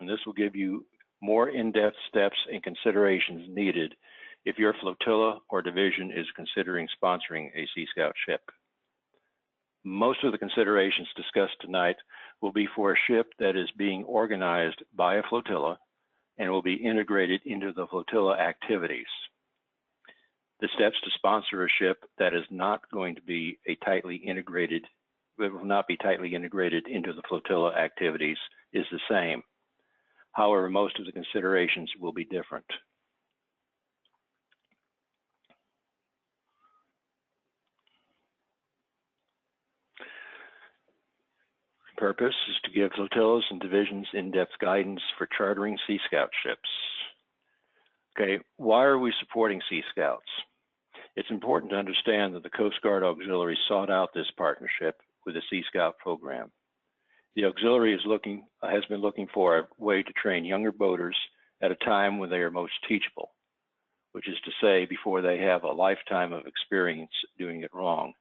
and this will give you more in-depth steps and considerations needed if your flotilla or division is considering sponsoring a Sea Scout ship. Most of the considerations discussed tonight will be for a ship that is being organized by a flotilla and will be integrated into the flotilla activities. The steps to sponsor a ship that is not going to be will not be tightly integrated into the flotilla activities is the same. However, most of the considerations will be different. Purpose is to give flotillas and divisions in-depth guidance for chartering Sea Scout ships. Okay, why are we supporting Sea Scouts? It's important to understand that the Coast Guard Auxiliary sought out this partnership with the Sea Scout program. The auxiliary has been looking for a way to train younger boaters at a time when they are most teachable, which is to say before they have a lifetime of experience doing it wrong.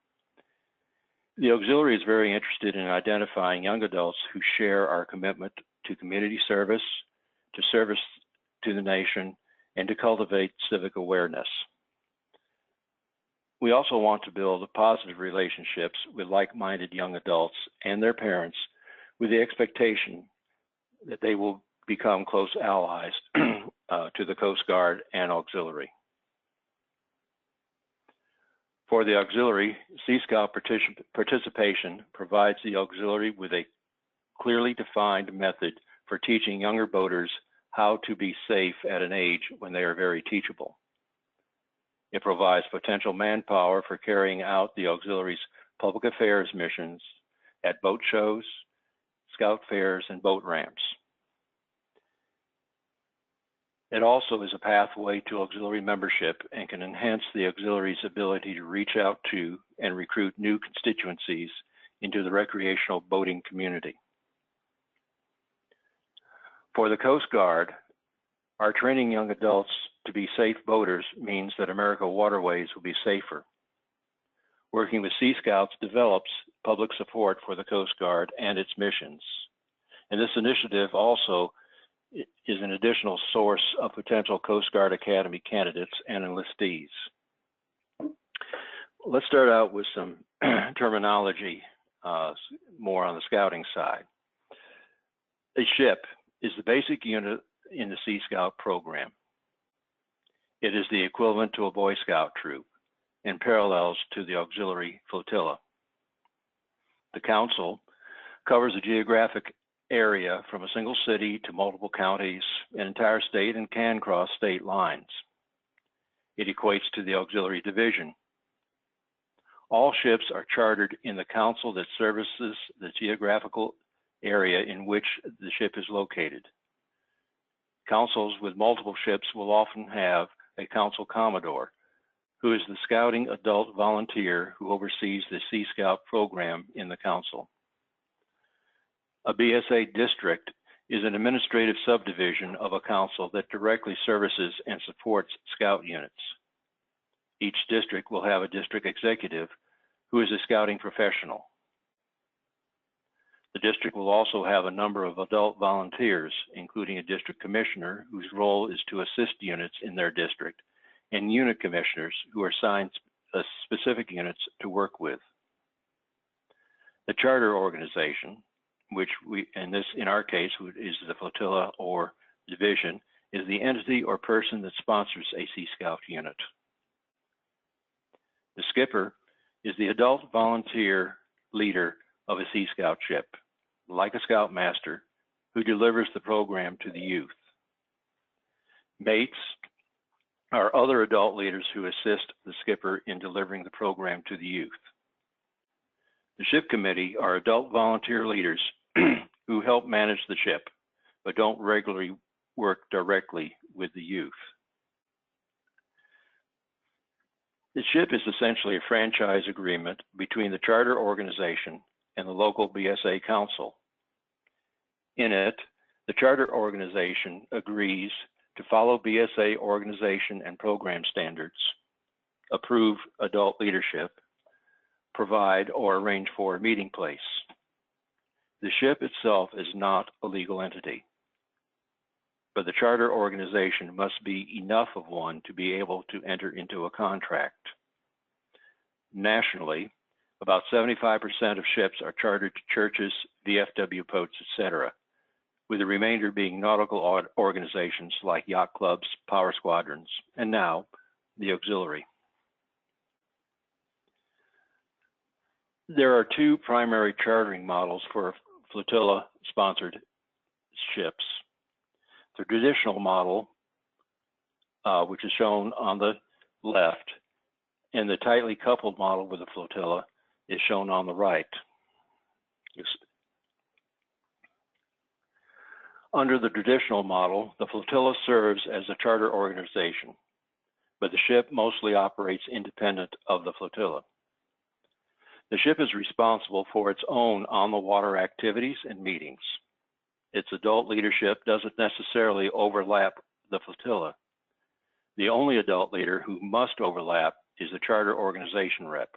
The auxiliary is very interested in identifying young adults who share our commitment to community service to the nation, and to cultivate civic awareness. We also want to build positive relationships with like-minded young adults and their parents with the expectation that they will become close allies to the Coast Guard and auxiliary. For the auxiliary, Sea Scout participation provides the auxiliary with a clearly defined method for teaching younger boaters how to be safe at an age when they are very teachable. It provides potential manpower for carrying out the auxiliary's public affairs missions at boat shows, scout fairs, and boat ramps. It also is a pathway to auxiliary membership and can enhance the auxiliary's ability to reach out to and recruit new constituencies into the recreational boating community. For the Coast Guard, our training young adults to be safe boaters means that American waterways will be safer. Working with Sea Scouts develops public support for the Coast Guard and its missions. And this initiative also is an additional source of potential Coast Guard Academy candidates and enlistees. Let's start out with some terminology, more on the scouting side. A ship is the basic unit in the Sea Scout program. It is the equivalent to a Boy Scout troop and parallels to the auxiliary flotilla. The council covers a geographic area from a single city to multiple counties, an entire state, and can cross state lines. It equates to the auxiliary division. All ships are chartered in the council that services the geographical area in which the ship is located. Councils with multiple ships will often have a council commodore, who is the scouting adult volunteer who oversees the Sea Scout program in the council. A BSA district is an administrative subdivision of a council that directly services and supports scout units. Each district will have a district executive who is a scouting professional. The district will also have a number of adult volunteers, including a district commissioner whose role is to assist units in their district, and unit commissioners who are assigned specific units to work with. The charter organization, which in our case is the flotilla or division, is the entity or person that sponsors a Sea Scout unit. The skipper is the adult volunteer leader of a Sea Scout ship, like a scoutmaster, who delivers the program to the youth. Mates are other adult leaders who assist the skipper in delivering the program to the youth. The ship committee are adult volunteer leaders who help manage the ship, but don't regularly work directly with the youth. The ship is essentially a franchise agreement between the charter organization and the local BSA council. In it, the charter organization agrees to follow BSA organization and program standards, approve adult leadership, provide or arrange for a meeting place. The ship itself is not a legal entity. but the charter organization must be enough of one to be able to enter into a contract. Nationally, about 75% of ships are chartered to churches, VFW boats, etc., with the remainder being nautical organizations like yacht clubs, power squadrons, and now the auxiliary. There are two primary chartering models for flotilla-sponsored ships. The traditional model, which is shown on the left, and the tightly coupled model with the flotilla is shown on the right. Under the traditional model, the flotilla serves as a charter organization, but the ship mostly operates independent of the flotilla. The ship is responsible for its own on-the-water activities and meetings. Its adult leadership doesn't necessarily overlap the flotilla. The only adult leader who must overlap is the charter organization rep.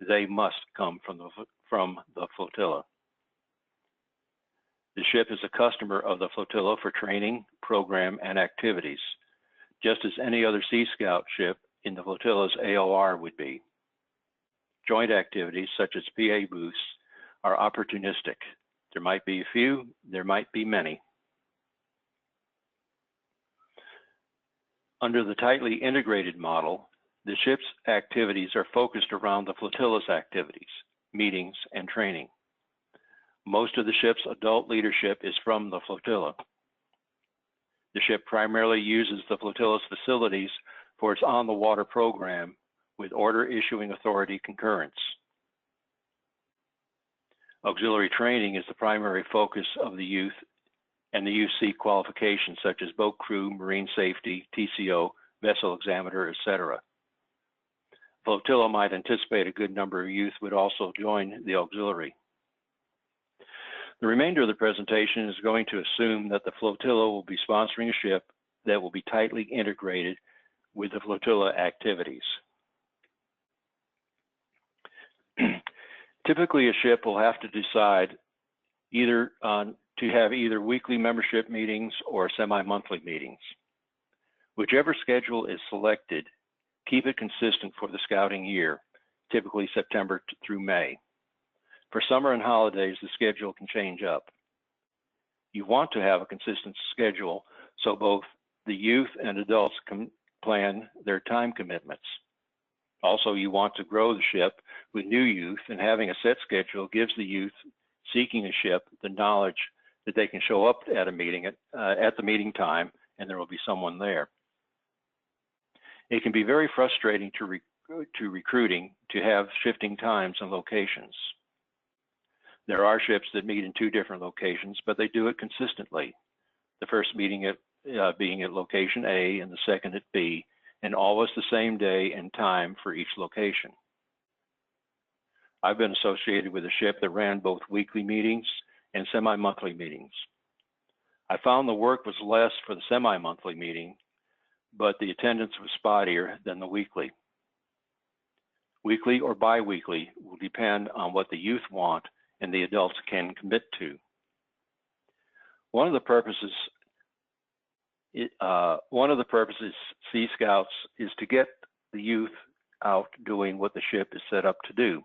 They must come from the flotilla. The ship is a customer of the flotilla for training, program, and activities, just as any other Sea Scout ship in the flotilla's AOR would be. Joint activities such as PA booths are opportunistic. There might be a few, there might be many. Under the tightly integrated model, the ship's activities are focused around the flotilla's activities, meetings, and training. Most of the ship's adult leadership is from the flotilla. The ship primarily uses the flotilla's facilities for its on-the-water program with order issuing authority concurrence. Auxiliary training is the primary focus of the youth and the youth seek qualifications such as boat crew, marine safety, TCO, vessel examiner, etc. Flotilla might anticipate a good number of youth would also join the auxiliary. The remainder of the presentation is going to assume that the flotilla will be sponsoring a ship that will be tightly integrated with the flotilla activities. Typically, a ship will have to decide either to have either weekly membership meetings or semi-monthly meetings. Whichever schedule is selected, keep it consistent for the scouting year, typically September through May. For summer and holidays, the schedule can change up. You want to have a consistent schedule so both the youth and adults can plan their time commitments. Also, you want to grow the ship with new youth, and having a set schedule gives the youth seeking a ship the knowledge that they can show up at a meeting at the meeting time and there will be someone there. It can be very frustrating to recruiting to have shifting times and locations. There are ships that meet in 2 different locations, but they do it consistently. The first meeting being at location A and the second at B, and always the same day and time for each location. I've been associated with a ship that ran both weekly meetings and semi-monthly meetings. I found the work was less for the semi-monthly meeting, but the attendance was spottier than the weekly. Weekly or bi-weekly will depend on what the youth want and the adults can commit to. One of the purposes Sea Scouts is to get the youth out doing what the ship is set up to do,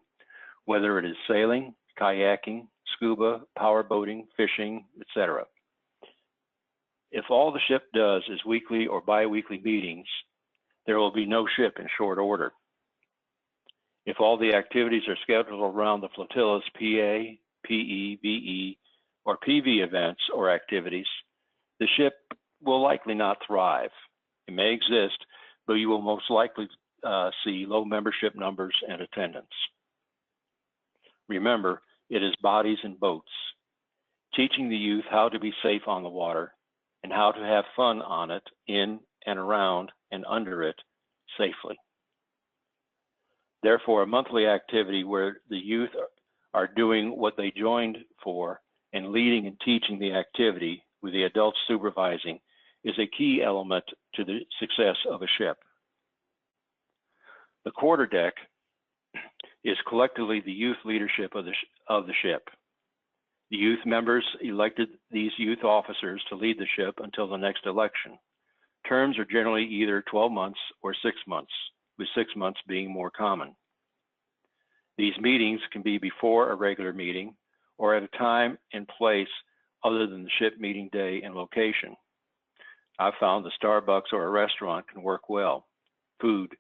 whether it is sailing, kayaking, scuba, power boating, fishing, etc. If all the ship does is weekly or bi-weekly meetings, there will be no ship in short order. If all the activities are scheduled around the flotilla's PA, PE, BE, or PV events or activities, the ship will likely not thrive. It may exist, but you will most likely see low membership numbers and attendance. Remember, it is bodies and boats. Teaching the youth how to be safe on the water and how to have fun on it, in and around and under it safely. Therefore, a monthly activity where the youth are doing what they joined for and leading and teaching the activity with the adults supervising is a key element to the success of a ship. The quarterdeck is collectively the youth leadership of the ship. The youth members elected these youth officers to lead the ship until the next election. Terms are generally either 12 months or 6 months, with 6 months being more common. These meetings can be before a regular meeting or at a time and place other than the ship meeting day and location. I've found the Starbucks or a restaurant can work well. Food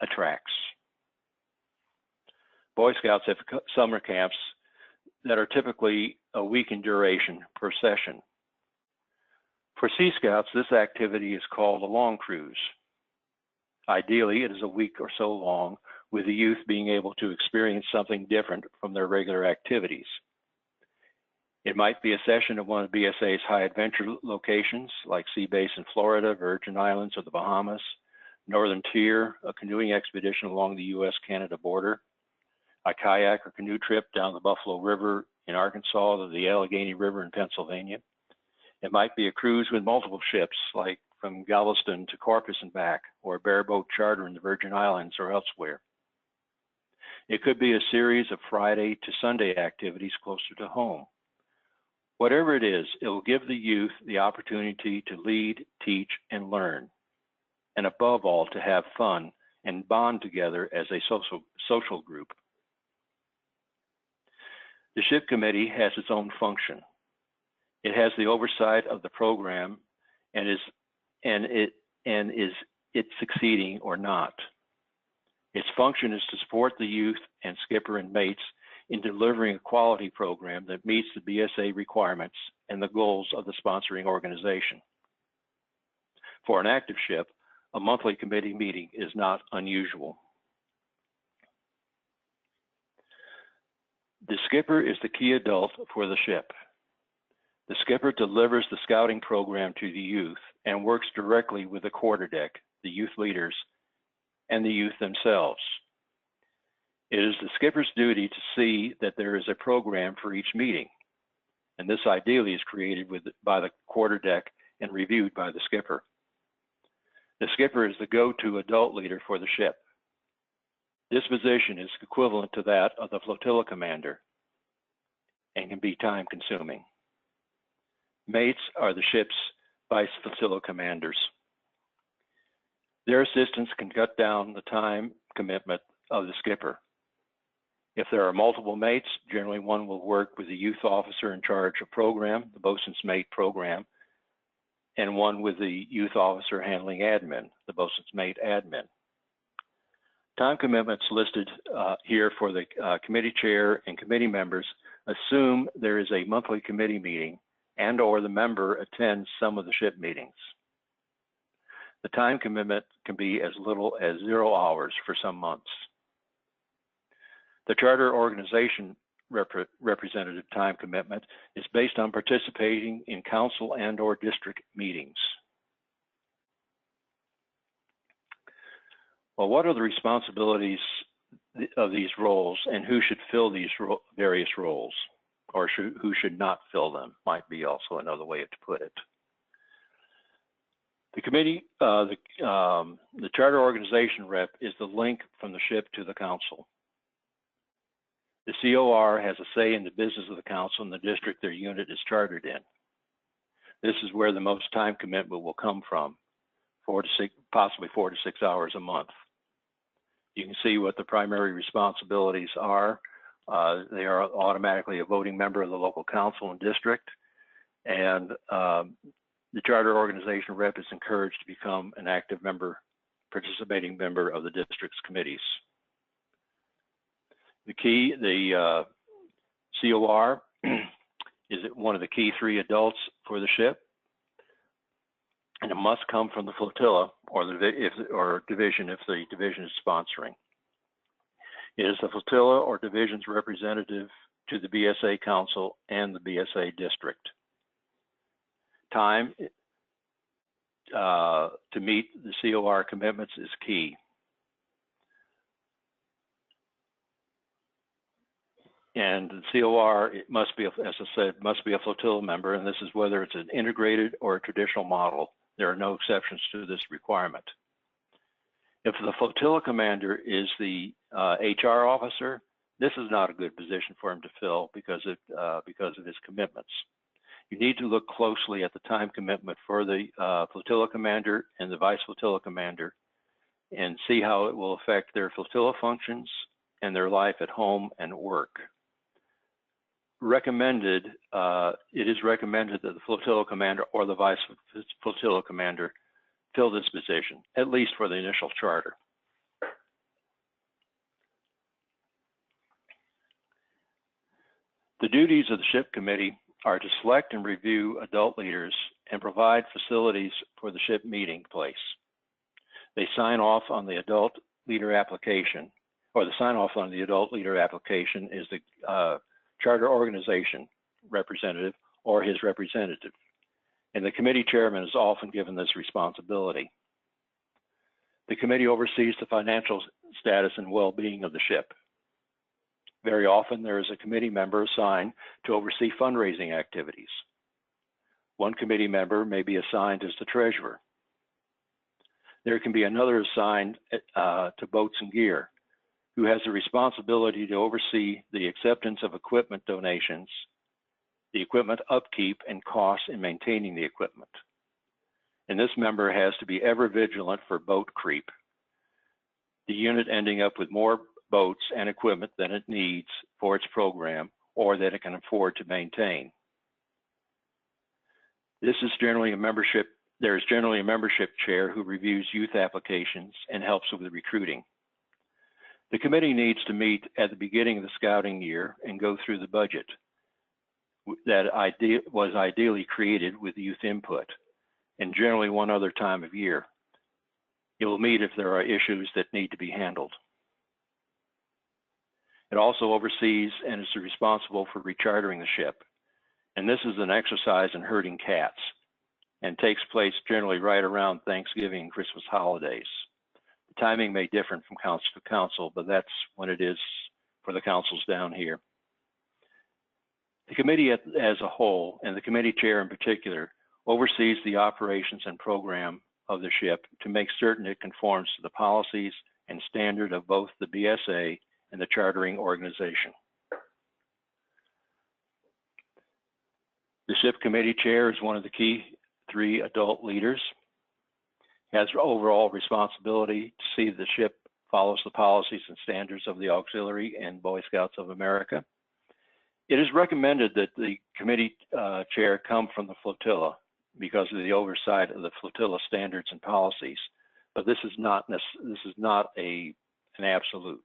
attracts. Boy Scouts have summer camps that are typically a week in duration per session. For Sea Scouts, this activity is called a long cruise. Ideally, it is a week or so long, with the youth being able to experience something different from their regular activities. It might be a session at one of BSA's high adventure locations, like Sea Base in Florida, Virgin Islands, or the Bahamas, Northern Tier, a canoeing expedition along the US-Canada border, a kayak or canoe trip down the Buffalo River in Arkansas to the Allegheny River in Pennsylvania. It might be a cruise with multiple ships, like from Galveston to Corpus and back, or a bareboat charter in the Virgin Islands or elsewhere. It could be a series of Friday to Sunday activities closer to home. Whatever it is, it will give the youth the opportunity to lead, teach, and learn, and above all, to have fun and bond together as a social group. The ship committee has its own function. It has the oversight of the program and is it succeeding or not. Its function is to support the youth and skipper and mates in delivering a quality program that meets the BSA requirements and the goals of the sponsoring organization. For an active ship, a monthly committee meeting is not unusual. The skipper is the key adult for the ship. The skipper delivers the scouting program to the youth and works directly with the quarterdeck, the youth leaders, and the youth themselves. It is the skipper's duty to see that there is a program for each meeting, and this ideally is created by the quarterdeck and reviewed by the skipper. The skipper is the go-to adult leader for the ship. This position is equivalent to that of the flotilla commander and can be time-consuming. Mates are the ship's vice flotilla commanders. Their assistance can cut down the time commitment of the skipper. If there are multiple mates, generally one will work with the youth officer in charge of program, the bosun's mate program, and one with the youth officer handling admin, the bosun's mate admin. Time commitments listed here for the committee chair and committee members assume there is a monthly committee meeting and or the member attends some of the ship meetings. The time commitment can be as little as 0 hours for some months. The charter organization representative time commitment is based on participating in council and or district meetings. Well, what are the responsibilities of these roles and who should fill these various roles, or who should not fill them, might be also another way to put it. The committee, the charter organization rep is the link from the ship to the council. The COR has a say in the business of the council and the district their unit is chartered in. This is where the most time commitment will come from, possibly 4 to 6 hours a month. You can see what the primary responsibilities are. They are automatically a voting member of the local council and district, and the charter organization rep is encouraged to become an active member, participating member of the district's committees. The COR is one of the key 3 adults for the ship, and it must come from the flotilla or division if the division is sponsoring. It is the flotilla or division's representative to the BSA council and the BSA district. Time to meet the COR commitments is key. And the COR, it must be, as I said, must be a flotilla member, and this is whether it's an integrated or a traditional model. There are no exceptions to this requirement. If the flotilla commander is the HR officer, This is not a good position for him to fill because of his commitments. You need to look closely at the time commitment for the flotilla commander and the vice flotilla commander and see how it will affect their flotilla functions and their life at home and work. It is recommended that the flotilla commander or the vice flotilla commander fill this position, at least for the initial charter. The duties of the ship committee are to select and review adult leaders and provide facilities for the ship meeting place. They sign off on the adult leader application, or the sign off on the adult leader application is the charter organization representative or his representative. And the committee chairman is often given this responsibility. The committee oversees the financial status and well-being of the ship. Very often, there is a committee member assigned to oversee fundraising activities. One committee member may be assigned as the treasurer. There can be another assigned to boats and gear, who has the responsibility to oversee the acceptance of equipment donations, the equipment upkeep, and costs in maintaining the equipment. And this member has to be ever vigilant for boat creep, the unit ending up with more boats and equipment than it needs for its program or that it can afford to maintain. There is generally a membership chair who reviews youth applications and helps with the recruiting. The committee needs to meet at the beginning of the scouting year and go through the budget that was ideally created with youth input, and generally one other time of year. It will meet if there are issues that need to be handled. It also oversees and is responsible for rechartering the ship. And this is an exercise in herding cats and takes place generally right around Thanksgiving and Christmas holidays. The timing may differ from council to council, but that's when it is for the councils down here. The committee as a whole, and the committee chair in particular, oversees the operations and program of the ship to make certain it conforms to the policies and standard of both the BSA and the chartering organization. The ship committee chair is one of the key 3 adult leaders. He has overall responsibility to see the ship follows the policies and standards of the Auxiliary and Boy Scouts of America. It is recommended that the committee chair come from the flotilla because of the oversight of the flotilla standards and policies, but this is not an absolute.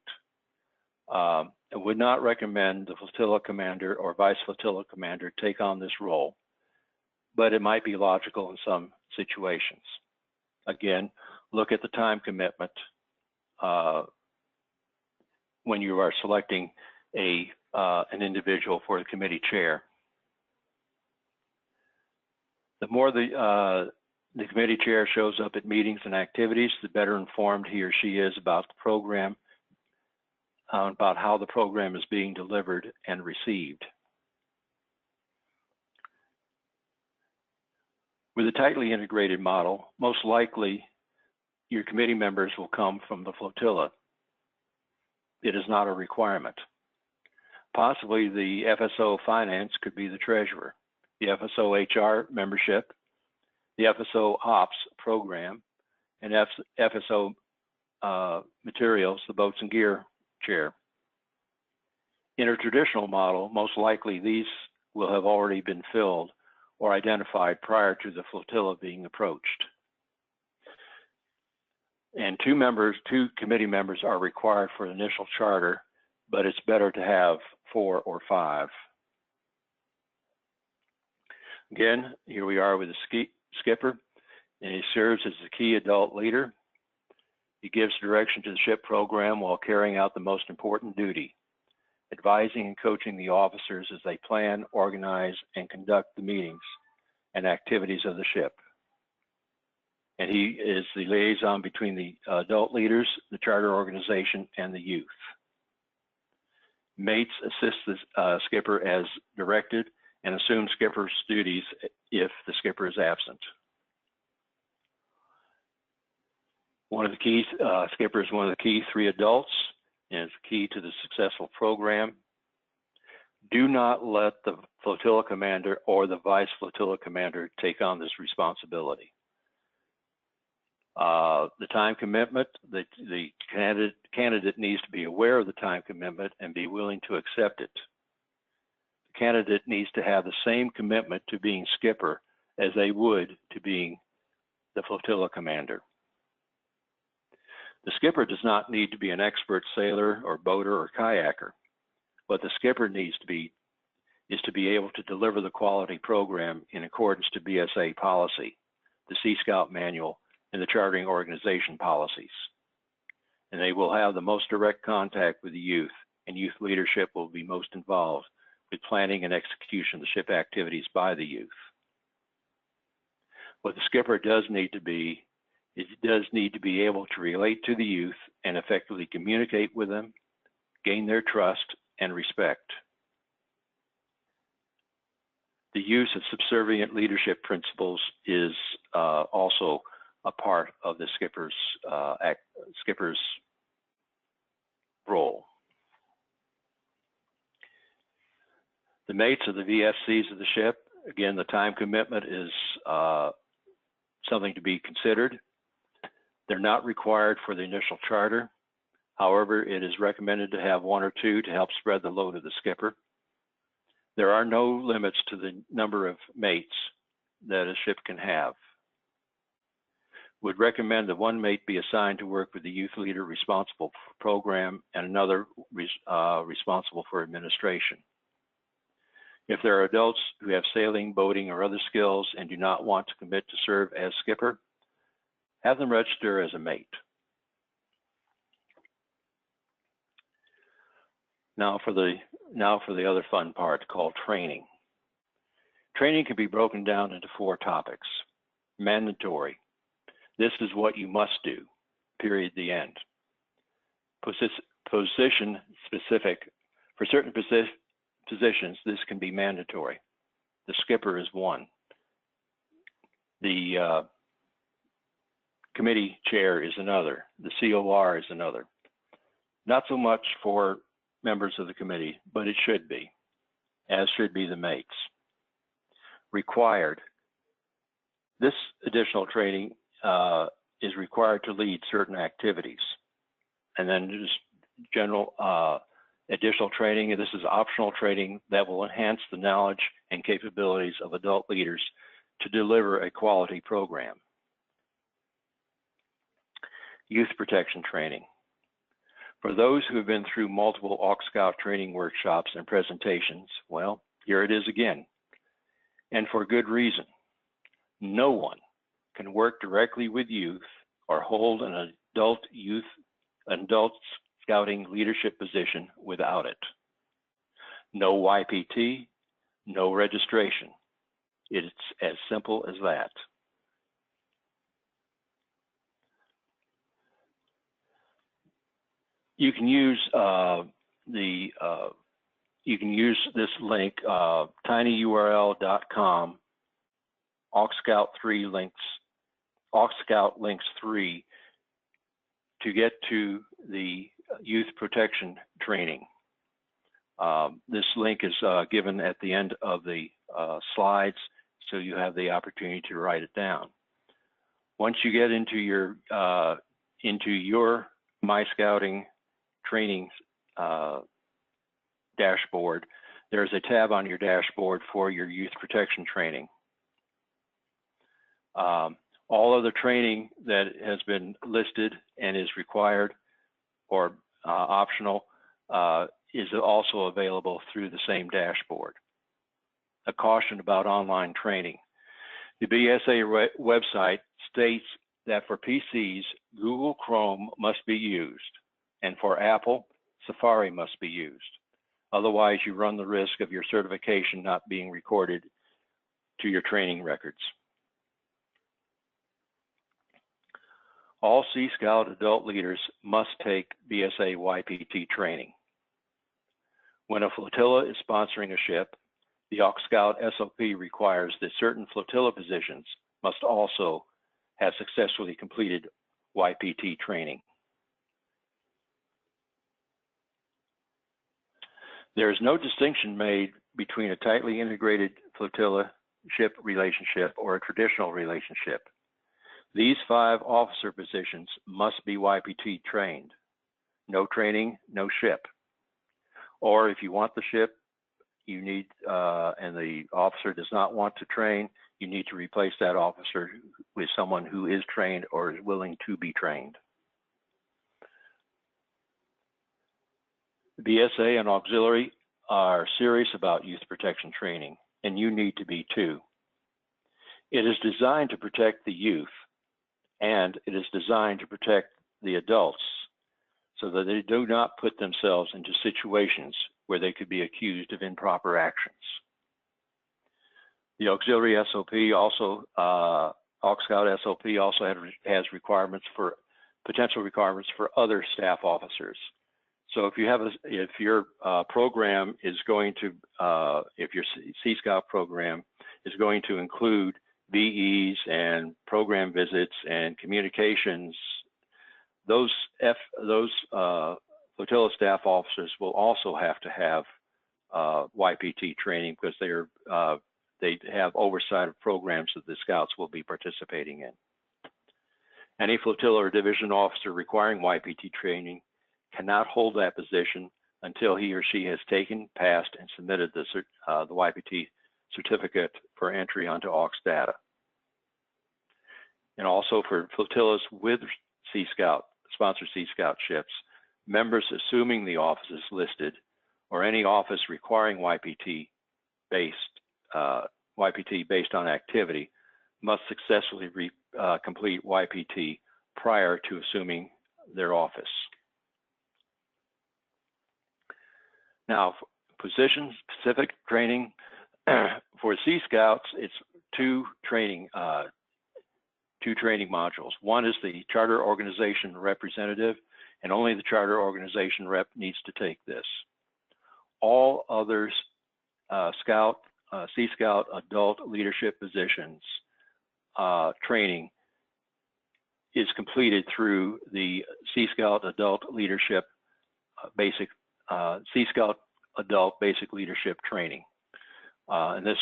I would not recommend the flotilla commander or vice flotilla commander take on this role, but it might be logical in some situations. Again, look at the time commitment when you are selecting an individual for the committee chair. The more the committee chair shows up at meetings and activities, the better informed he or she is about the program, about how the program is being delivered and received. With a tightly integrated model, most likely your committee members will come from the flotilla. It is not a requirement. Possibly the FSO Finance could be the treasurer, the FSO HR membership, the FSO Ops program, and FSO Materials, the boats and gear chair. In a traditional model, most likely these will have already been filled or identified prior to the flotilla being approached. And 2 committee members are required for initial charter, but it's better to have 4 or 5. Again, here we are with the skipper, and he serves as the key adult leader. He gives direction to the ship program while carrying out the most important duty, advising and coaching the officers as they plan, organize, and conduct the meetings and activities of the ship. And he is the liaison between the adult leaders, the charter organization, and the youth. Mates assist the skipper as directed and assume skipper's duties if the skipper is absent. Skipper is one of the key 3 adults, and is key to the successful program. Do not let the flotilla commander or the vice flotilla commander take on this responsibility. The time commitment, the candidate needs to be aware of the time commitment and be willing to accept it. The candidate needs to have the same commitment to being skipper as they would to being the flotilla commander. The skipper does not need to be an expert sailor or boater or kayaker. What the skipper needs to be is to be able to deliver the quality program in accordance to BSA policy, the Sea Scout manual, and the chartering organization policies. And they will have the most direct contact with the youth, and youth leadership will be most involved with planning and execution of the ship activities by the youth. What the skipper does need to be is he does need to be able to relate to the youth and effectively communicate with them, gain their trust and respect. The use of subservient leadership principles is also a part of the skipper's role. The mates of the VFCs of the ship, again, the time commitment is something to be considered. They're not required for the initial charter. However, it is recommended to have 1 or 2 to help spread the load of the skipper. There are no limits to the number of mates that a ship can have. Would recommend that 1 mate be assigned to work with the youth leader responsible for program and another responsible for administration. If there are adults who have sailing, boating, or other skills and do not want to commit to serve as skipper, have them register as a mate. Now for the other fun part called training. Training can be broken down into 4 topics. Mandatory. This is what you must do, period, the end. Position specific. For certain positions, this can be mandatory. The skipper is one. The committee chair is another. The COR is another. Not so much for members of the committee, but it should be, as should be the mates. Required. This additional training is required to lead certain activities. And then just general additional training, and this is optional training that will enhance the knowledge and capabilities of adult leaders to deliver a quality program. Youth protection training. For those who have been through multiple AuxScout training workshops and presentations, well, here it is again, and for good reason. No one can work directly with youth or hold an adult scouting leadership position without it. No YPT, no registration. It's as simple as that. You can use this link, tinyurl.com, AuxScout 3 links, AuxScout links 3 to get to the youth protection training. This link is given at the end of the slides, so you have the opportunity to write it down. Once you get into your My Scouting training dashboard, there's a tab on your dashboard for your youth protection training. All other training that has been listed and is required or optional is also available through the same dashboard. A caution about online training. The BSA website states that for PCs, Google Chrome must be used, and for Apple, Safari must be used. Otherwise, you run the risk of your certification not being recorded to your training records. All Sea Scout adult leaders must take BSA YPT training. When a flotilla is sponsoring a ship, the AuxScout SOP requires that certain flotilla positions must also have successfully completed YPT training. There is no distinction made between a tightly integrated flotilla ship relationship or a traditional relationship. These 5 officer positions must be YPT trained. No training, no ship. Or if you want the ship, you need, and the officer does not want to train, you need to replace that officer with someone who is trained or is willing to be trained. BSA and auxiliary are serious about youth protection training, and you need to be too. It is designed to protect the youth, and it is designed to protect the adults so that they do not put themselves into situations where they could be accused of improper actions. The auxiliary SOP also, AuxScout SOP also has requirements for, potential requirements for other staff officers. So if you have if your program is going to, if your Sea Scout program is going to include VEs and program visits and communications, those flotilla staff officers will also have to have YPT training because they have oversight of programs that the Scouts will be participating in. Any flotilla or division officer requiring YPT training cannot hold that position until he or she has taken, passed, and submitted the YPT certificate for entry onto AUX data. And also for flotillas with Sea Scout, sponsored Sea Scout ships, members assuming the offices listed or any office requiring YPT based on activity must successfully complete YPT prior to assuming their office. Now, position-specific training for Sea Scouts, it's two training modules. One is the charter organization representative, and only the charter organization rep needs to take this. All others, Sea Scout adult leadership positions training is completed through the Sea Scout adult leadership Sea Scout adult basic leadership training. And this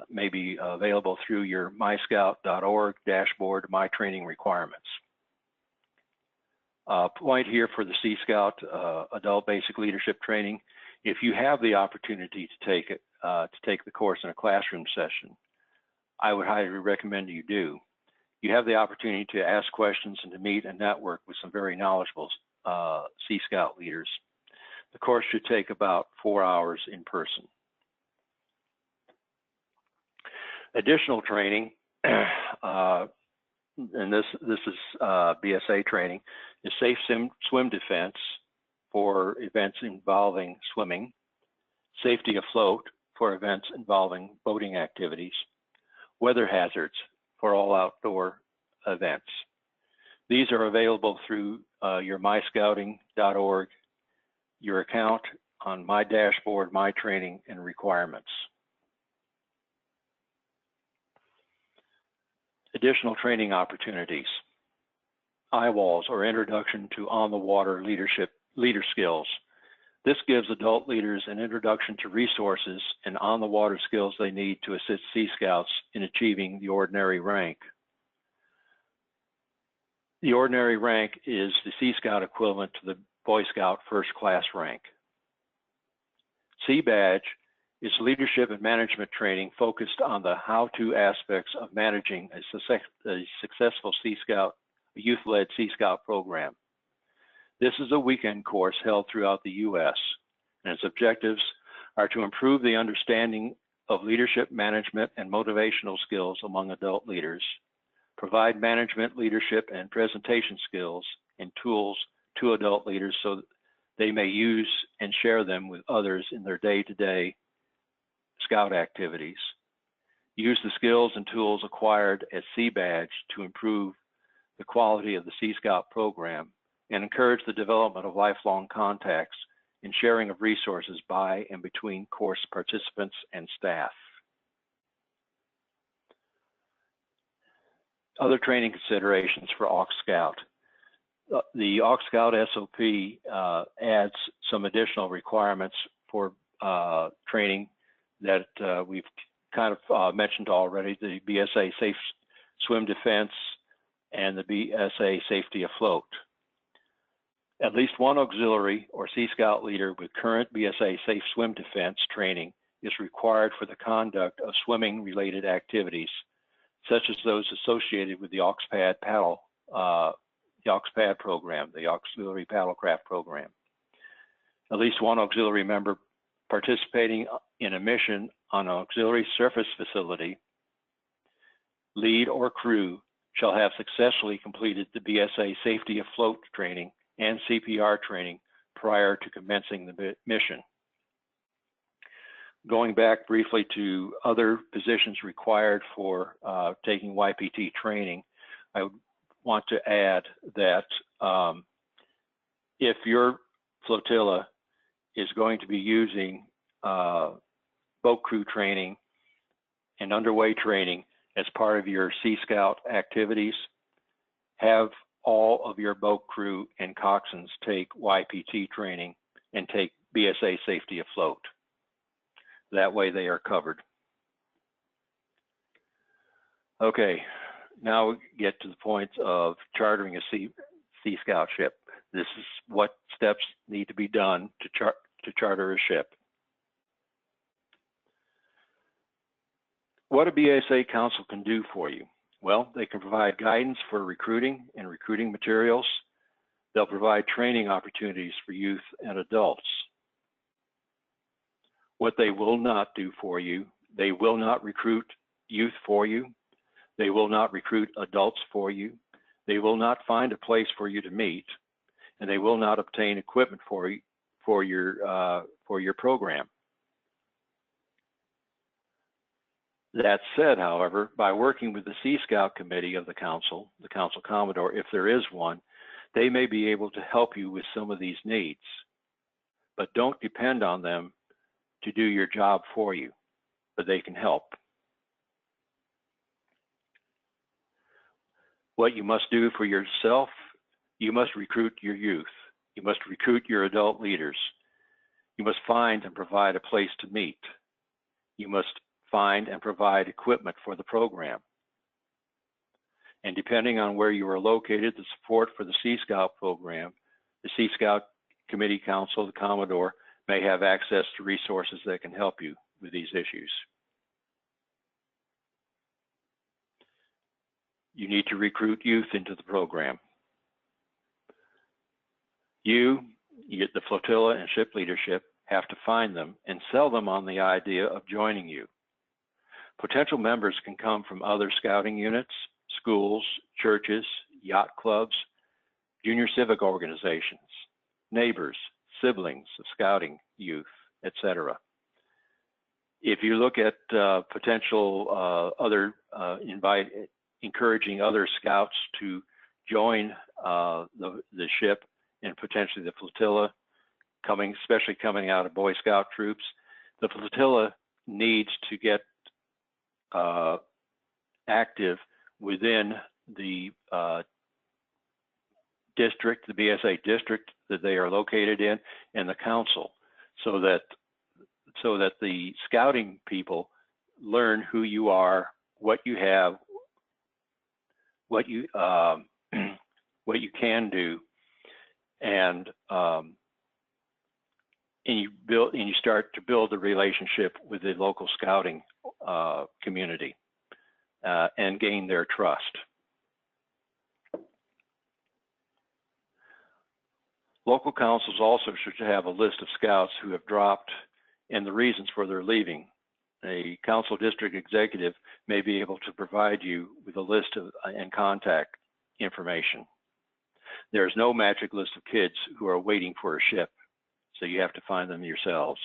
may be available through your myscout.org dashboard, My Training Requirements. Point here for the Sea Scout adult basic leadership training, if you have the opportunity to take it, the course in a classroom session, I would highly recommend you do. You have the opportunity to ask questions and to meet and network with some very knowledgeable Sea Scout leaders. The course should take about 4 hours in person. Additional training, and this is BSA training, is safe swim defense for events involving swimming, safety afloat for events involving boating activities, weather hazards for all outdoor events. These are available through your myscouting.org, your account on My Dashboard, My Training and Requirements. Additional training opportunities. IWALS, or Introduction to On-the-Water Leader Skills. This gives adult leaders an introduction to resources and on-the-water skills they need to assist Sea Scouts in achieving the ordinary rank. The ordinary rank is the Sea Scout equivalent to the Boy Scout first class rank. Sea Badge is leadership and management training focused on the how-to aspects of managing a successful Sea Scout, youth-led Sea Scout program. This is a weekend course held throughout the U.S., and its objectives are to improve the understanding of leadership, management, and motivational skills among adult leaders, provide management, leadership, and presentation skills and tools to adult leaders so that they may use and share them with others in their day-to-day Scout activities. Use the skills and tools acquired at Sea Badge to improve the quality of the Sea Scout program and encourage the development of lifelong contacts and sharing of resources by and between course participants and staff. Other training considerations for AuxScout. The AuxScout SOP adds some additional requirements for training that we've kind of mentioned already, the BSA Safe Swim Defense and the BSA Safety Afloat. At least one auxiliary or Sea Scout leader with current BSA Safe Swim Defense training is required for the conduct of swimming-related activities, such as those associated with the AuxPad paddle, the AuxPad program, the Auxiliary Paddlecraft program. At least one auxiliary member participating in a mission on an auxiliary surface facility, lead or crew, shall have successfully completed the BSA Safety Afloat training and CPR training prior to commencing the mission. Going back briefly to other positions required for taking YPT training, I would want to add that if your flotilla is going to be using boat crew training and underway training as part of your Sea Scout activities, have all of your boat crew and coxswains take YPT training and take BSA Safety Afloat. That way they are covered. Okay, now we get to the point of chartering a Sea Scout ship. This is what steps need to be done to charter a ship. What a BSA Council can do for you? Well, they can provide guidance for recruiting and recruiting materials. They'll provide training opportunities for youth and adults. What they will not do for you, they will not recruit youth for you. They will not recruit adults for you. They will not find a place for you to meet, and they will not obtain equipment for your program. That said, however, by working with the Sea Scout Committee of the Council Commodore, if there is one, they may be able to help you with some of these needs, but don't depend on them to do your job for you, but they can help. What you must do for yourself, you must recruit your youth. You must recruit your adult leaders. You must find and provide a place to meet. You must find and provide equipment for the program. And depending on where you are located, the support for the Sea Scout program, the Sea Scout Committee Council, the Commodore, may have access to resources that can help you with these issues. You need to recruit youth into the program. You, the flotilla and ship leadership, have to find them and sell them on the idea of joining you. Potential members can come from other scouting units, schools, churches, yacht clubs, junior civic organizations, neighbors, siblings of scouting youth, etc. If you look at potential encouraging other scouts to join the ship and potentially the flotilla, especially coming out of Boy Scout troops, the flotilla needs to get active within the district, the BSA district that they are located in, and the council, so that the scouting people learn who you are, what you have, what you can do, and you start to build a relationship with the local scouting community and gain their trust. Local councils also should have a list of scouts who have dropped and the reasons for their leaving. A council district executive may be able to provide you with a list of and contact information. There is no magic list of kids who are waiting for a ship, so you have to find them yourselves.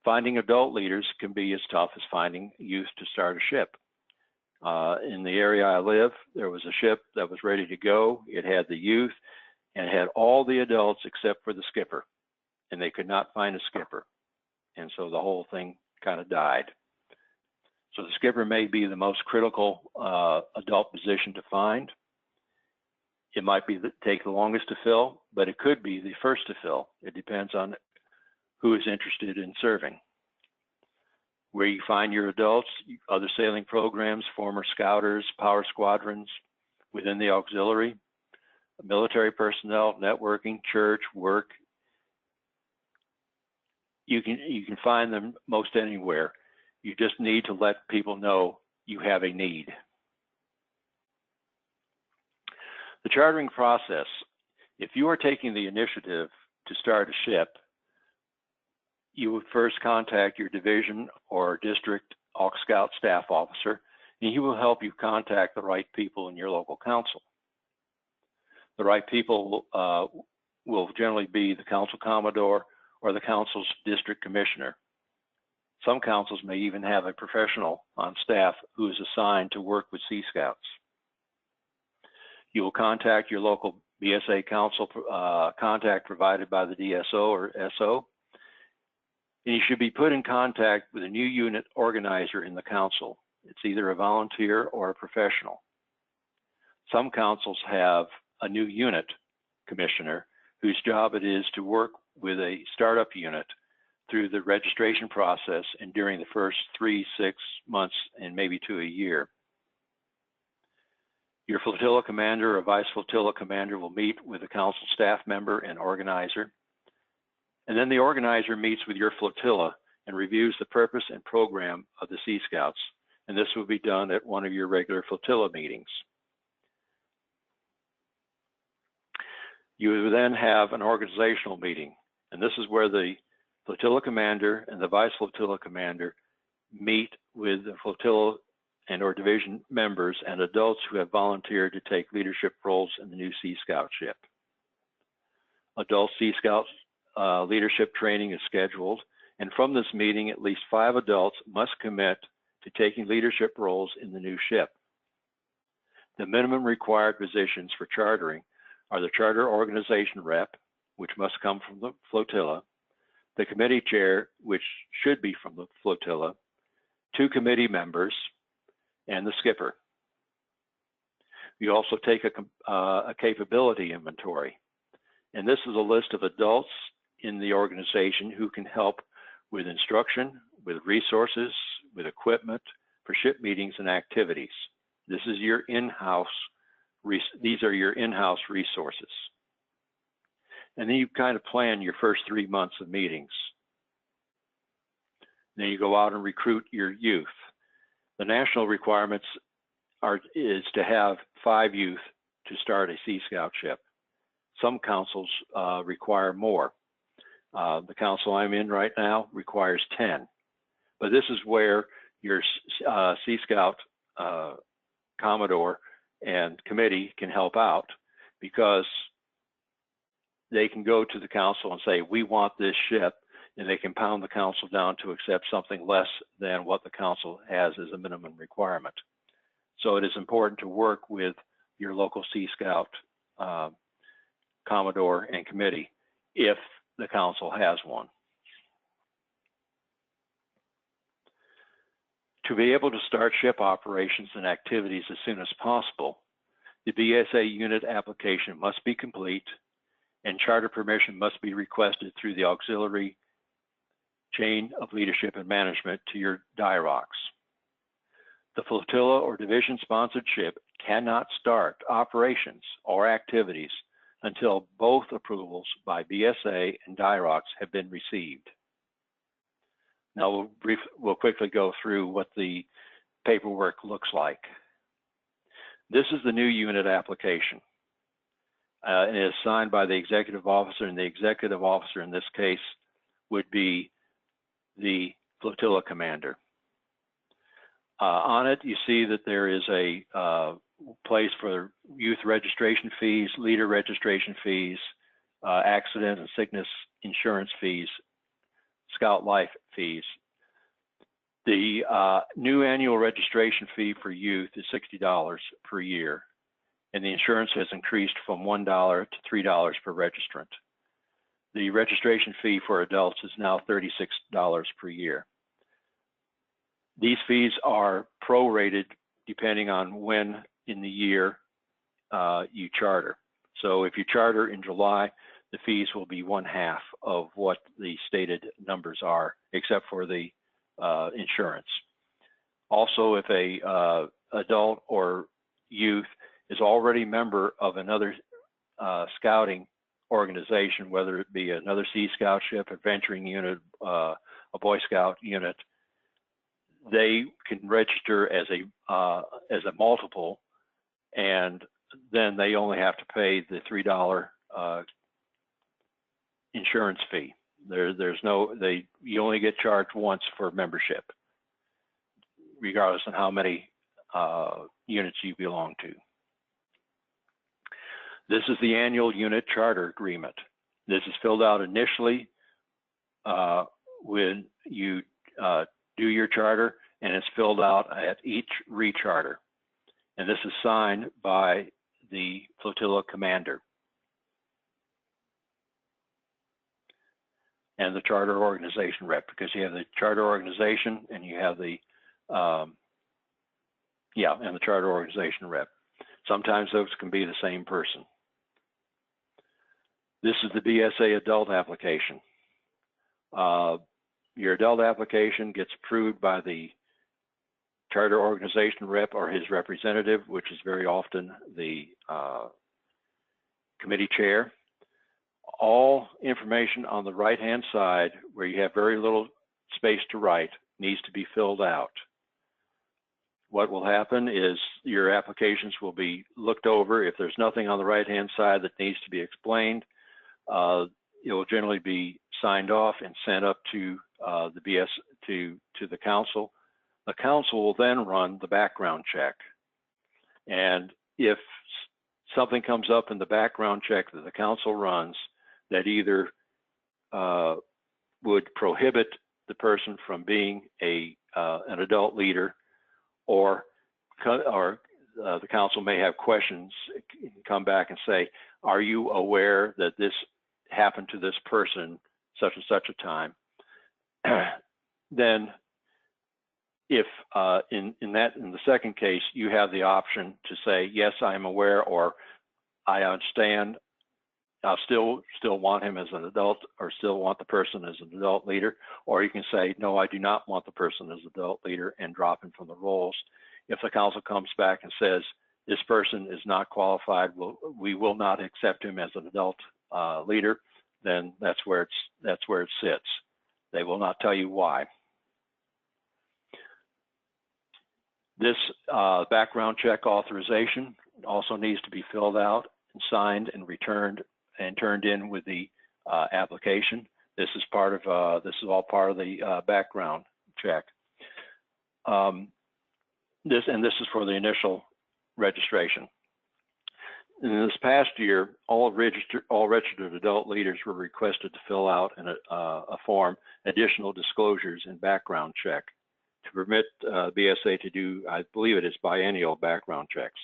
Finding adult leaders can be as tough as finding youth to start a ship. In the area I live, there was a ship that was ready to go. It had the youth and it had all the adults except for the skipper, and they could not find a skipper. And so the whole thing kind of died. So the skipper may be the most critical adult position to find. It might be take the longest to fill, but it could be the first to fill. It depends on who is interested in serving. Where you find your adults, other sailing programs, former scouters, power squadrons within the auxiliary, military personnel, networking, church, work. You can find them most anywhere. You just need to let people know you have a need. The chartering process. If you are taking the initiative to start a ship, you would first contact your division or district AuxScout staff officer, and he will help you contact the right people in your local council. The right people will generally be the council commodore or the council's district commissioner. Some councils may even have a professional on staff who is assigned to work with Sea Scouts. You will contact your local BSA council contact provided by the DSO or SO, and you should be put in contact with a new unit organizer in the council. It's either a volunteer or a professional. Some councils have a new unit commissioner whose job it is to work with a startup unit through the registration process and during the first 3, 6 months and maybe to a year. Your flotilla commander or vice flotilla commander will meet with the council staff member and organizer. And then the organizer meets with your flotilla and reviews the purpose and program of the Sea Scouts. And this will be done at one of your regular flotilla meetings. You will then have an organizational meeting. And this is where the flotilla commander and the vice flotilla commander meet with the flotilla and or division members and adults who have volunteered to take leadership roles in the new Sea Scout ship. Adult Sea Scout leadership training is scheduled, and from this meeting, at least 5 adults must commit to taking leadership roles in the new ship. The minimum required positions for chartering are the charter organization rep, which must come from the flotilla, the committee chair, which should be from the flotilla, 2 committee members, and the skipper. You also take a capability inventory, and this is a list of adults in the organization who can help with instruction, with resources, with equipment for ship meetings and activities. This is your in-house, these are your in-house resources. And then you kind of plan your first 3 months of meetings. Then you go out and recruit your youth. The national requirements is to have 5 youth to start a Sea Scout ship. Some councils require more. The council I'm in right now requires 10. But this is where your Sea Scout Commodore and committee can help out, because they can go to the council and say, we want this ship, and they can pound the council down to accept something less than what the council has as a minimum requirement. So it is important to work with your local Sea Scout Commodore and committee if the council has one. To be able to start ship operations and activities as soon as possible, the BSA unit application must be complete, and charter permission must be requested through the auxiliary chain of leadership and management to your DIROCs. The flotilla or division sponsored ship cannot start operations or activities until both approvals by BSA and DIROCs have been received. Now we'll quickly go through what the paperwork looks like. This is the new unit application. And it is signed by the executive officer, and the executive officer in this case would be the flotilla commander. On it, you see that there is a place for youth registration fees, leader registration fees, accident and sickness insurance fees, Scout Life fees. The new annual registration fee for youth is $60 per year, and the insurance has increased from $1 to $3 per registrant. The registration fee for adults is now $36 per year. These fees are prorated depending on when in the year you charter. So if you charter in July, the fees will be 1/2 of what the stated numbers are, except for the insurance. Also, if a adult or youth is already a member of another scouting organization, whether it be another Sea Scout ship, adventuring unit, a Boy Scout unit, they can register as a multiple, and then they only have to pay the $3 insurance fee. You only get charged once for membership, regardless of how many units you belong to. This is the annual unit charter agreement. This is filled out initially when you do your charter, and it's filled out at each recharter. And this is signed by the flotilla commander and the charter organization rep, because you have the charter organization and you have the and the charter organization rep. Sometimes those can be the same person. This is the BSA adult application. Your adult application gets approved by the charter organization rep or his representative, which is very often the committee chair. All information on the right-hand side, where you have very little space to write, needs to be filled out. What will happen is your applications will be looked over. If there's nothing on the right-hand side that needs to be explained, it will generally be signed off and sent up to the council. The council will then run the background check. And if something comes up in the background check that the council runs that either would prohibit the person from being an adult leader, or the council may have questions, come back and say, are you aware that this happened to this person such and such a time? Then if in the second case, you have the option to say, yes, I am aware, or I understand, I still want him as an adult, or still want the person as an adult leader, or you can say, no, I do not want the person as adult leader, and drop him from the rolls. If the council comes back and says, this person is not qualified, we will not accept him as an adult leader, then that's where it sits. They will not tell you why. This background check authorization also needs to be filled out and signed and returned and turned in with the application. This is all part of the background check. This is for the initial registration. In this past year, all registered adult leaders were requested to fill out a form, additional disclosures and background check, to permit BSA to do, I believe it is biennial background checks.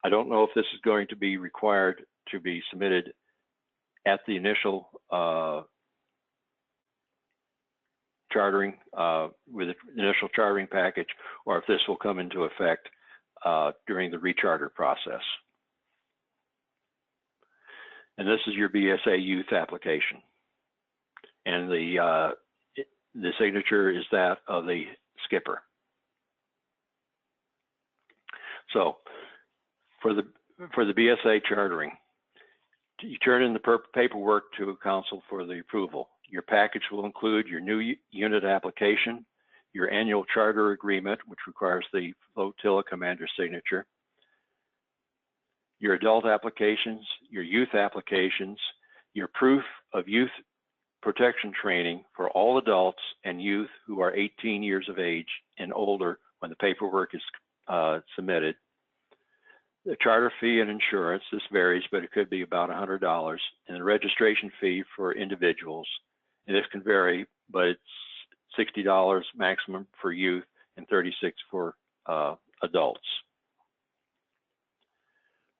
I don't know if this is going to be required to be submitted at the initial chartering, with the initial chartering package, or if this will come into effect during the recharter process. And this is your BSA youth application. And the signature is that of the skipper. So for the BSA chartering, you turn in the paperwork to a council for the approval. Your package will include your new unit application, your annual charter agreement, which requires the flotilla commander's signature, your adult applications, your youth applications, your proof of youth protection training for all adults and youth who are 18 years of age and older when the paperwork is submitted. The charter fee and insurance, this varies, but it could be about $100, and the registration fee for individuals. And this can vary, but it's $60 maximum for youth and $36 for adults.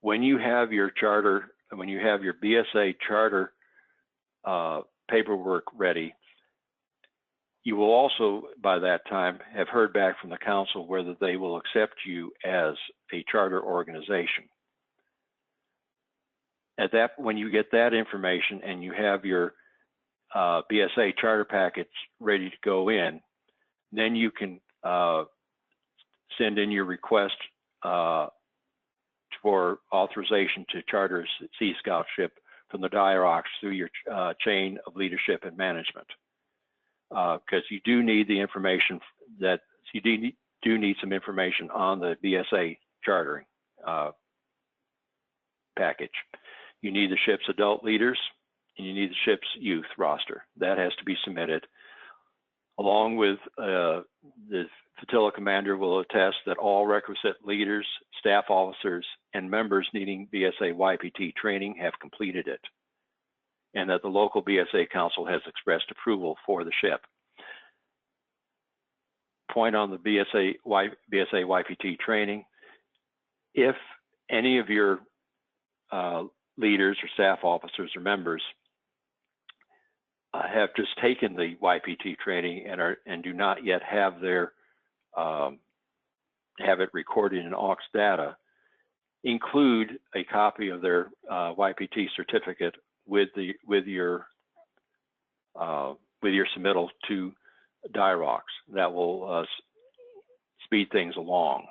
When you have your charter, when you have your BSA charter paperwork ready, you will also, by that time, have heard back from the council whether they will accept you as a charter organization. when you get that information and you have your BSA charter package ready to go in, then you can send in your request for authorization to charter a Sea Scout ship from the DIROCS through your chain of leadership and management, because you do need the information do need some information on the BSA chartering package. You need the ship's adult leaders, and you need the ship's youth roster. That has to be submitted, along with the flotilla commander will attest that all requisite leaders, staff officers, and members needing BSA YPT training have completed it, and that the local BSA council has expressed approval for the ship. Point on the BSA YPT training: if any of your leaders or staff officers or members have just taken the YPT training and do not yet have their have it recorded in AUX data, include a copy of their YPT certificate with your submittal to DIROCS. That will speed things along.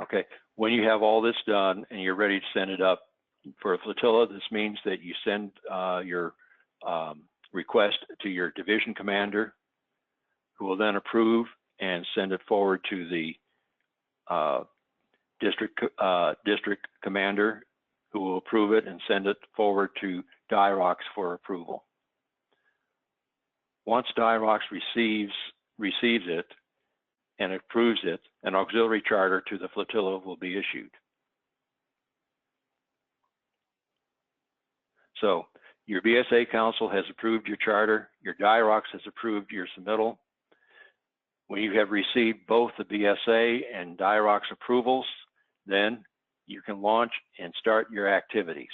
Okay, when you have all this done and you're ready to send it up for a flotilla, this means that you send your request to your division commander, who will then approve and send it forward to the district commander, who will approve it and send it forward to DIROCS for approval. Once DIROCS receives it and approves it, an auxiliary charter to the flotilla will be issued. So your BSA council has approved your charter, your DIROCS has approved your submittal. When you have received both the BSA and DIROCS approvals, then you can launch and start your activities.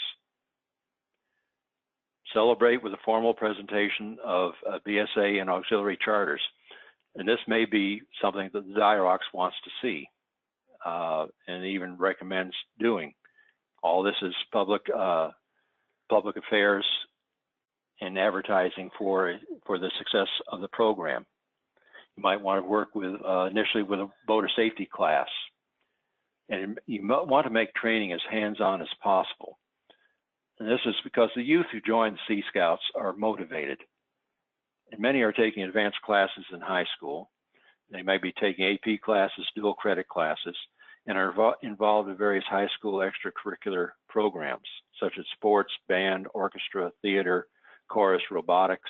Celebrate with a formal presentation of BSA and auxiliary charters. And this may be something that the DIROCS wants to see and even recommends doing. All this is public affairs and advertising for the success of the program. You might want to work with initially with a boater safety class. And you want to make training as hands-on as possible. And this is because the youth who join the Sea Scouts are motivated. And many are taking advanced classes in high school. They may be taking AP classes, dual credit classes, and are involved in various high school extracurricular programs, such as sports, band, orchestra, theater, chorus, robotics.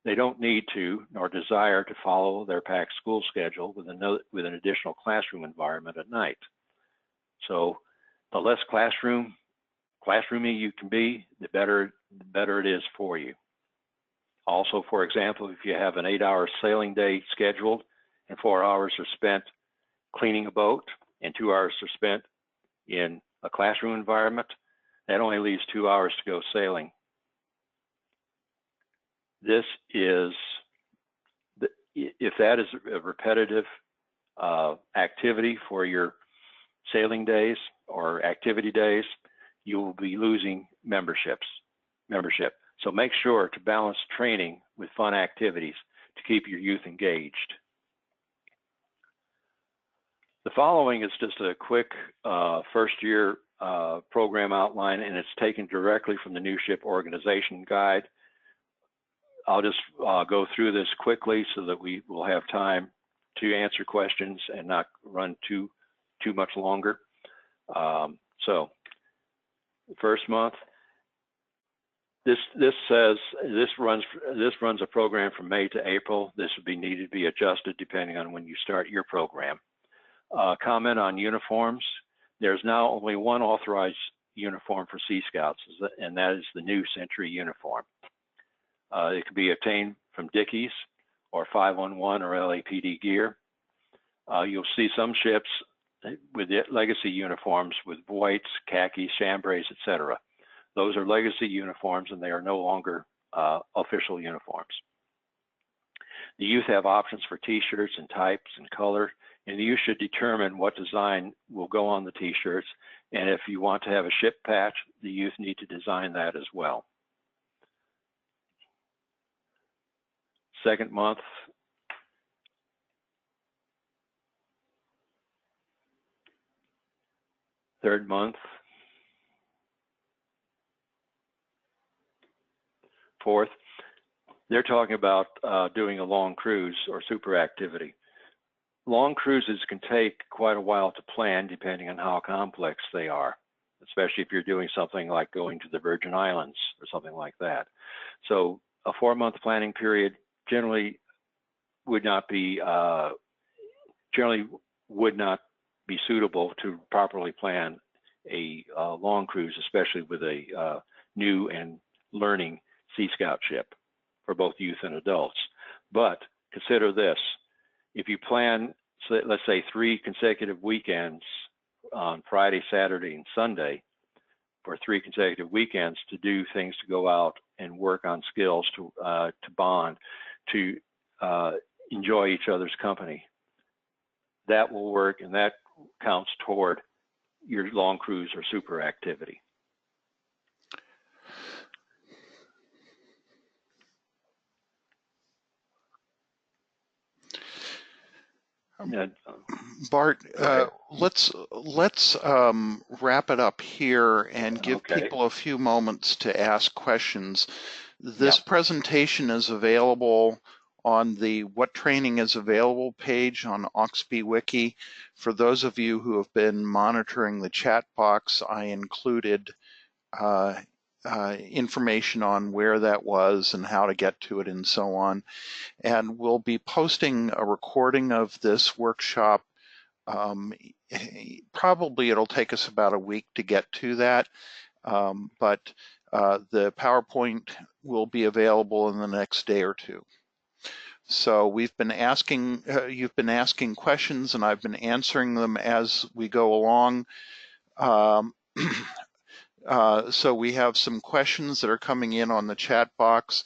They don't need to, nor desire to follow their packed school schedule with an additional classroom environment at night. So the less classroomy you can be, the better it is for you. Also, for example, if you have an 8-hour sailing day scheduled and 4 hours are spent cleaning a boat and 2 hours are spent in a classroom environment, that only leaves 2 hours to go sailing. This is, if that is a repetitive activity for your sailing days or activity days, you will be losing membership. So make sure to balance training with fun activities to keep your youth engaged. The following is just a quick first-year program outline, and it's taken directly from the New Ship Organization Guide. I'll just go through this quickly so that we will have time to answer questions and not run too much longer. So, first month. This runs a program from May to April. This would be needed to be adjusted depending on when you start your program. Comment on uniforms. There's now only one authorized uniform for Sea Scouts, and that is the New Century uniform. It can be obtained from Dickies or 511 or LAPD gear. You'll see some ships with legacy uniforms with voights, khakis, chambrays, etc. Those are legacy uniforms, and they are no longer official uniforms. The youth have options for t-shirts and types and color and you should determine what design will go on the t-shirts. And if you want to have a ship patch, the youth need to design that as well. Second month, third month, fourth, they're talking about doing a long cruise or super activity. Long cruises can take quite a while to plan depending on how complex they are, especially if you're doing something like going to the Virgin Islands or something like that. So a 4-month planning period generally would not be suitable to properly plan a long cruise, especially with a new and learning Sea Scout ship for both youth and adults. But consider this: if you plan, let's say 3 consecutive weekends on Friday, Saturday, and Sunday, for 3 consecutive weekends to do things, to go out and work on skills, to bond, to enjoy each other's company, that will work, and that counts toward your long cruise or super activity. Bart, let's wrap it up here and give people a few moments to ask questions. This presentation is available on the What Training is Available page on AuxScout Wiki. For those of you who have been monitoring the chat box, I included information on where that was and how to get to it and so on. And we'll be posting a recording of this workshop. Probably it'll take us about a week to get to that, but the PowerPoint will be available in the next day or two. So we've been asking, you've been asking questions, and I've been answering them as we go along. So we have some questions that are coming in on the chat box.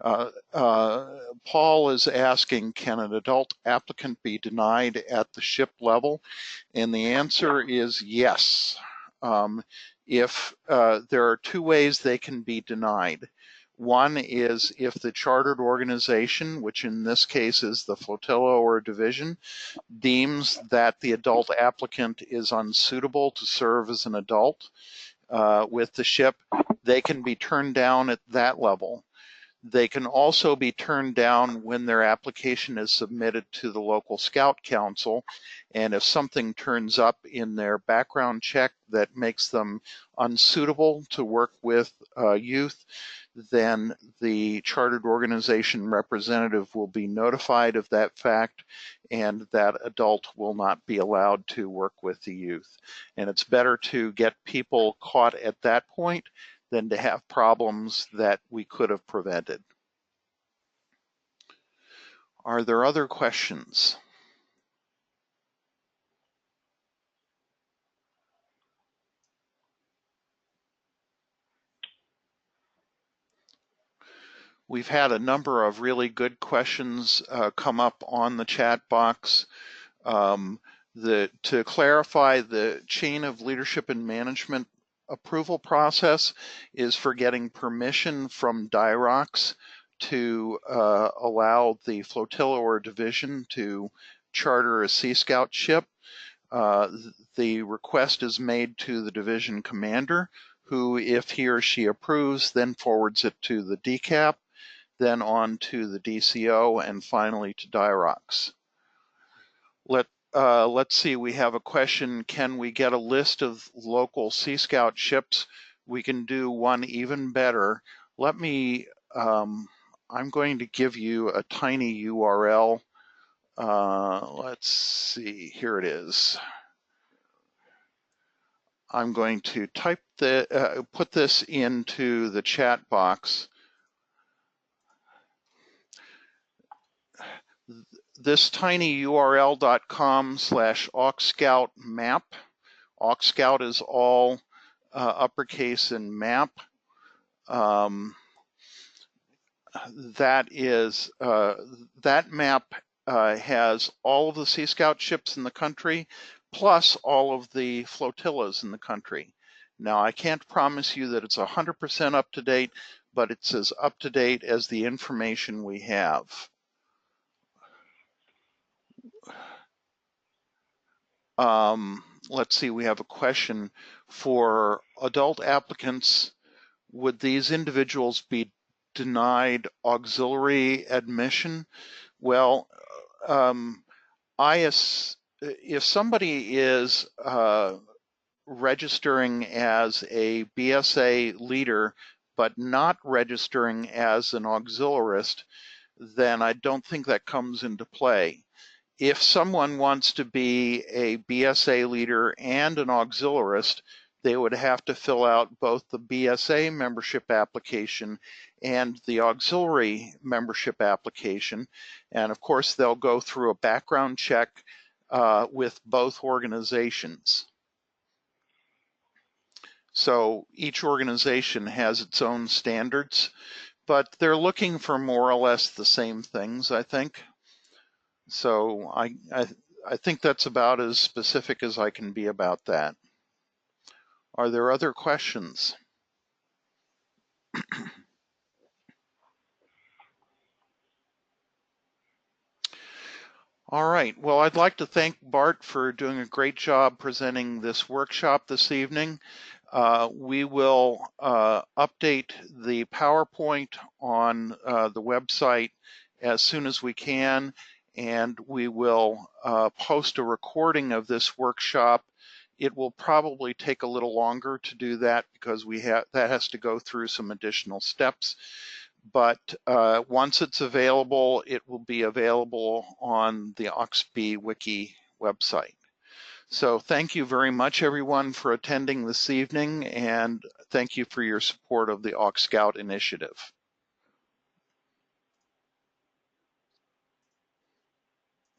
Paul is asking, can an adult applicant be denied at the ship level? And the answer is yes. If there are 2 ways they can be denied. One is if the chartered organization, which in this case is the flotilla or division, deems that the adult applicant is unsuitable to serve as an adult with the ship, they can be turned down at that level. They can also be turned down when their application is submitted to the local Scout Council, and if something turns up in their background check that makes them unsuitable to work with youth, then the chartered organization representative will be notified of that fact, and that adult will not be allowed to work with the youth. And it's better to get people caught at that point than to have problems that we could have prevented. Are there other questions? We've had a number of really good questions come up on the chat box. To clarify, the chain of leadership and management approval process is for getting permission from DIROCS to allow the flotilla or division to charter a Sea Scout ship. The request is made to the division commander, who, if he or she approves, then forwards it to the DCAP, then on to the DCO, and finally to DIROCS. Let's see, we have a question. Can we get a list of local Sea Scout ships? We can do one even better. Let me, I'm going to give you a tiny URL. Let's see, here it is. I'm going to type put this into the chat box. This tiny URL.com/AuxScout map. AuxScout is all uppercase and map. That map has all of the Sea Scout ships in the country, plus all of the flotillas in the country. Now, I can't promise you that it's 100% up to date, but it's as up to date as the information we have. Let's see, we have a question for adult applicants. Would these individuals be denied auxiliary admission? Well, if somebody is registering as a BSA leader, but not registering as an auxiliarist, then I don't think that comes into play. If someone wants to be a BSA leader and an auxiliarist, they would have to fill out both the BSA membership application and the auxiliary membership application. And of course, they'll go through a background check with both organizations. So each organization has its own standards, but they're looking for more or less the same things, I think. So I think that's about as specific as I can be about that. Are there other questions? All right, well, I'd like to thank Bart for doing a great job presenting this workshop this evening. We will update the PowerPoint on the website as soon as we can, and we will post a recording of this workshop. It will probably take a little longer to do that because that has to go through some additional steps. But once it's available, it will be available on the AuxB Wiki website. So thank you very much, everyone, for attending this evening, and thank you for your support of the AuxScout initiative.